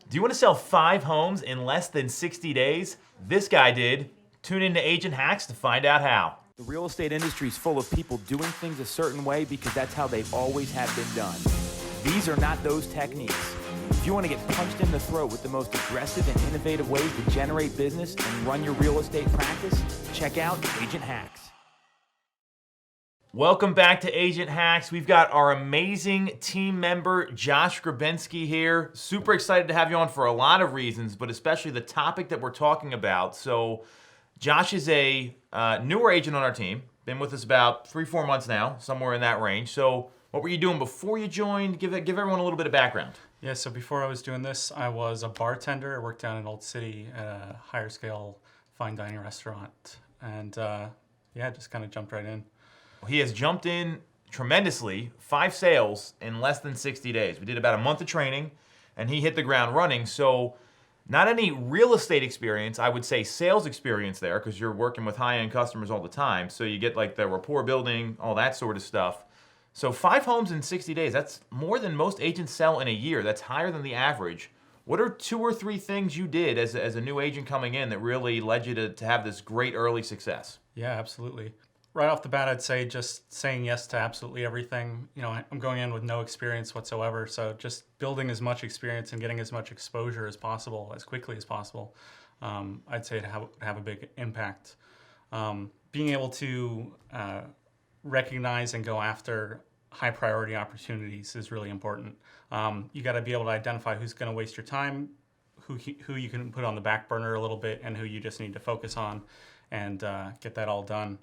Do you want to sell 5 homes in less than 60 days? This guy did. Tune in to Agent Hacks to find out how. The real estate industry is full of people doing things a certain way because that's how they always have been done. These are not those techniques. If you want to get punched in the throat with the most aggressive and innovative ways to generate business and run your real estate practice, check out Agent Hacks. Welcome back to Agent Hacks. We've got our amazing team member, Josh Grubensky here. Super excited to have you on for a lot of reasons, but especially the topic that we're talking about. So Josh is a newer agent on our team. Been with us about 3-4 months now, somewhere in that range. So what were you doing before you joined? Give everyone a little bit of background. Yeah, so before I was doing this, I was a bartender. I worked down in Old City at a higher scale fine dining restaurant. And just kind of jumped right in. He has jumped in tremendously, 5 sales in less than 60 days. We did about a month of training, and he hit the ground running. So not any real estate experience, I would say sales experience there, because you're working with high-end customers all the time. So you get like the rapport building, all that sort of stuff. So 5 homes in 60 days, that's more than most agents sell in a year. That's higher than the average. What are 2 or 3 things you did as a new agent coming in that really led you to have this great early success? Yeah, absolutely. Right off the bat, I'd say just saying yes to absolutely everything. You know, I'm going in with no experience whatsoever, so just building as much experience and getting as much exposure as possible, as quickly as possible, I'd say to have a big impact. Being able to recognize and go after high priority opportunities is really important. You got to be able to identify who's going to waste your time, who you can put on the back burner a little bit, and who you just need to focus on and get that all done.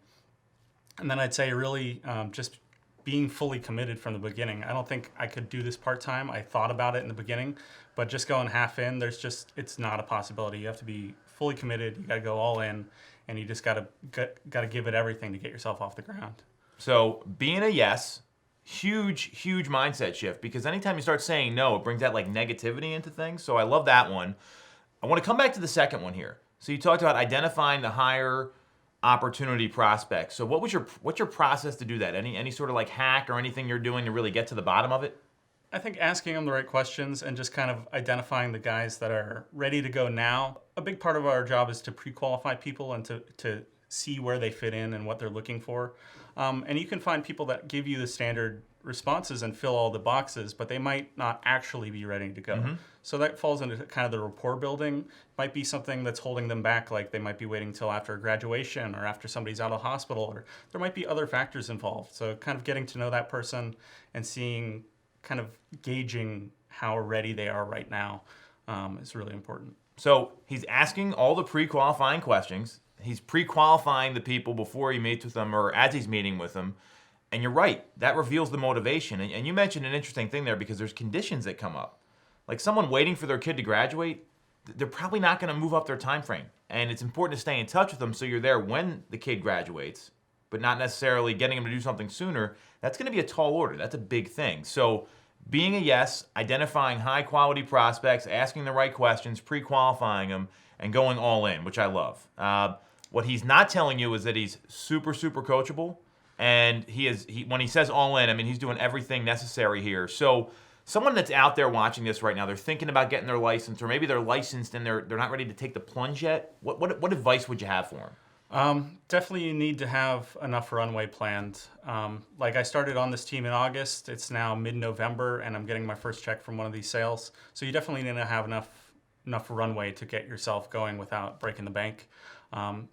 And then I'd say really just being fully committed from the beginning. I don't think I could do this part-time. I thought about it in the beginning, but just going half in, it's not a possibility. You have to be fully committed. You got to go all in, and you just got to give it everything to get yourself off the ground. So being a yes, huge mindset shift, because anytime you start saying no, it brings that like negativity into things. So I love that one. I want to come back to the second one here. So you talked about identifying the higher opportunity prospects. So what's your process to do that? Any sort of like hack or anything you're doing to really get to the bottom of it? I think asking them the right questions and just kind of identifying the guys that are ready to go now. A big part of our job is to pre-qualify people and to see where they fit in and what they're looking for. And you can find people that give you the standard responses and fill all the boxes, but they might not actually be ready to go. Mm-hmm. So that falls into kind of the rapport building. Might be something that's holding them back, like they might be waiting till after graduation or after somebody's out of the hospital, or there might be other factors involved. So kind of getting to know that person and seeing, kind of gauging how ready they are right now is really important. So he's asking all the pre-qualifying questions. He's pre-qualifying the people before he meets with them or as he's meeting with them. And you're right, that reveals the motivation. And you mentioned an interesting thing there, because there's conditions that come up. Like someone waiting for their kid to graduate, they're probably not going to move up their time frame. And it's important to stay in touch with them so you're there when the kid graduates, but not necessarily getting them to do something sooner. That's going to be a tall order. That's a big thing. So being a yes, identifying high quality prospects, asking the right questions, pre-qualifying them, and going all in, which I love. What he's not telling you is that he's super coachable. And when he says all in, I mean, he's doing everything necessary here. So someone that's out there watching this right now, they're thinking about getting their license, or maybe they're licensed and they're not ready to take the plunge yet. What advice would you have for them? Definitely you need to have enough runway planned. Like I started on this team in August. It's now mid-November, and I'm getting my first check from one of these sales. So you definitely need to have enough runway to get yourself going without breaking the bank.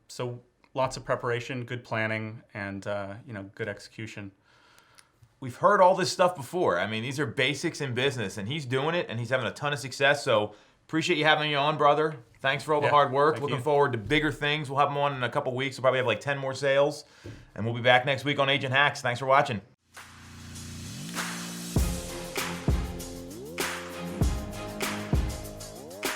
So lots of preparation, good planning, and good execution. We've heard all this stuff before. I mean, these are basics in business, and he's doing it, and he's having a ton of success. So appreciate you having you on, brother. Thanks for all the hard work. Looking forward to bigger things. We'll have him on in a couple weeks. We'll probably have like 10 more sales, and we'll be back next week on Agent Hacks. Thanks for watching.